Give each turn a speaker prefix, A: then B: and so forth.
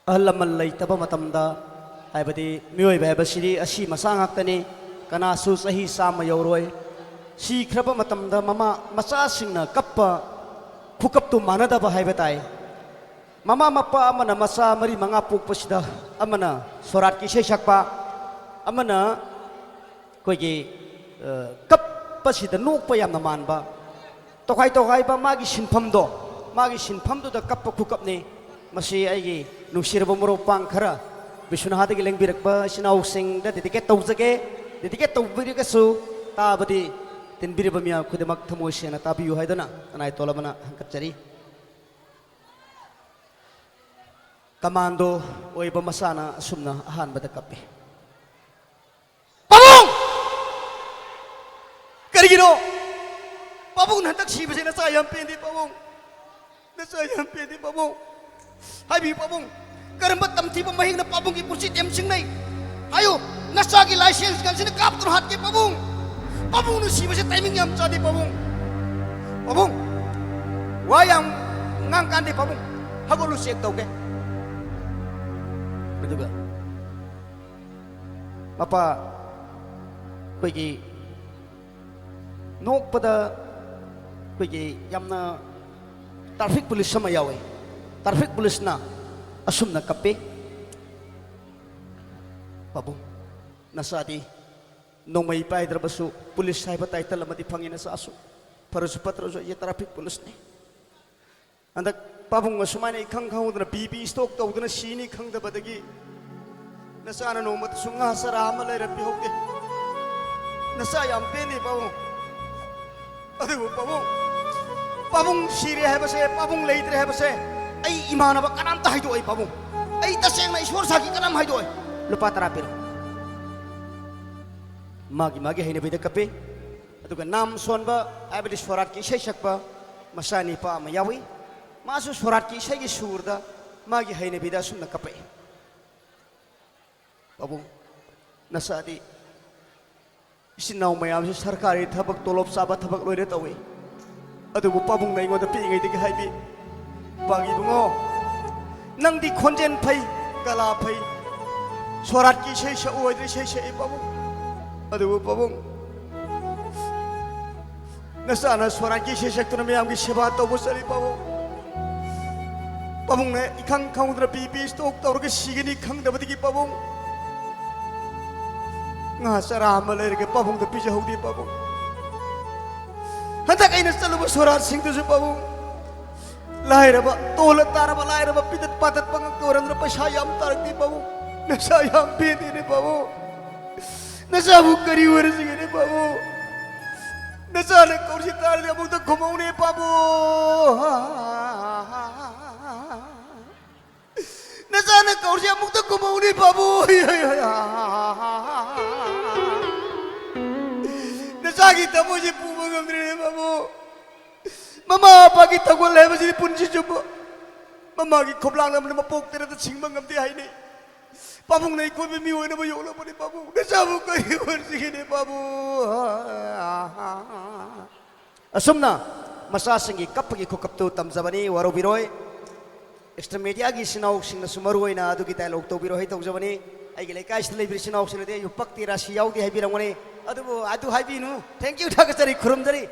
A: ahal laman leitaba matamda haibadi miyoi baibasiri asi masa ngaktani kana su sahi sama yauroi si khraba matamda mama macha singna kappa khukap tu manadaba haibatai mama mapa amana masa mari manga pokpasida amana sorat ki seisakpa amana koigi kap pasida nokpa yamna manba tokai ba magi sinphamdo da kappa khukapni masi aigi nusirba moro pang khara Biswanath gi lengbirakba sinau sing da dedicate tawbiri su tabadi tinbiriba miya khudemak thamoi sena tabiyu haidana anai tolamana hankachari Kamando oiba masana asumna ahanbada kape Pabung karigino Pabung nantak sibase na sayam pendi Pabung na sayam pendi Pabung Habi Pabung Karambat tamti pamahing na Pabung ki pursit emsing nai ayo nasagi license kan sini kap tur hat ki Pabung Pabung nu sibase timing yam chadi Pabung Pabung wayang ngangkan di Pabung hagolu sek tauke betul gak Papa koigi nok pada koigi yamna traffic police sama yawe traffic police na asum na kape Pabung nasadi nong may paidrabasu police hay patay talamati pangina sa aso para sa patroso iya traffic police ni andak Pabung asumana ikhang khang na BB stock to na sini khang da badagi nasana no mat sunga sarama lai rabbi hoke nasayam peni Pabung adu Pabung siri hai base Pabung leitre hai base ai imana ba kanam ta haido ai Pabung ai taseng na ishwar saki kanam haido ai lupa tarapir magi haine bida kape aduga nam sonba ai bidi swarat ki shakpa masani pa mayawi masu swarat ki shagi surda magi haine bida sunna kape Pabung nasadi isinaw mayam si sarkari thabak tolop saba thabak loire tawi adugo Pabung na ingoda pi ngai digi haibi bagi bungo nang di khonjen phai kala phai sorat ki sei sa oidri sei Pabung adugo Pabung nasana sorat ki sei saktuna mayam gi seba to bosari Pabung ne ikhang khangudra BB stock tawrga sigini khang dabadi Pabung nga sarama lerge Pabung da pija hodi Pabung handa kaina saluba sorat sing tu Pabung lairaba tola taraba lairaba pidat patat pangak toran ra pasayam tarti Pabung nasayam pedi ne Pabung nasabu kari warsi ne Pabung nasana kursi tar le abuk ta khumau ne Pabung nasana kursi abuk ta khumau ne Pabung nasagi tamuji pumagam ne Pabung Mama pagi tagwal hai basi punji coba Mama ki khoblang nam ma pok tere ta singmang ngam ti hai nei Pabung nei koi mi oi na ba yola bani Pabung na sabu kai warsi ne Pabung asumna masa singi kapagi khokap tu tamjabani waro biroi extra media gi sinau singna sumaru oina adu ki tai lok to biroi tau jabani ai gi lekai sile bir sinau sile de yu pakti rasi yau di hai birangone adu hai binu thank you thakachari khurum jari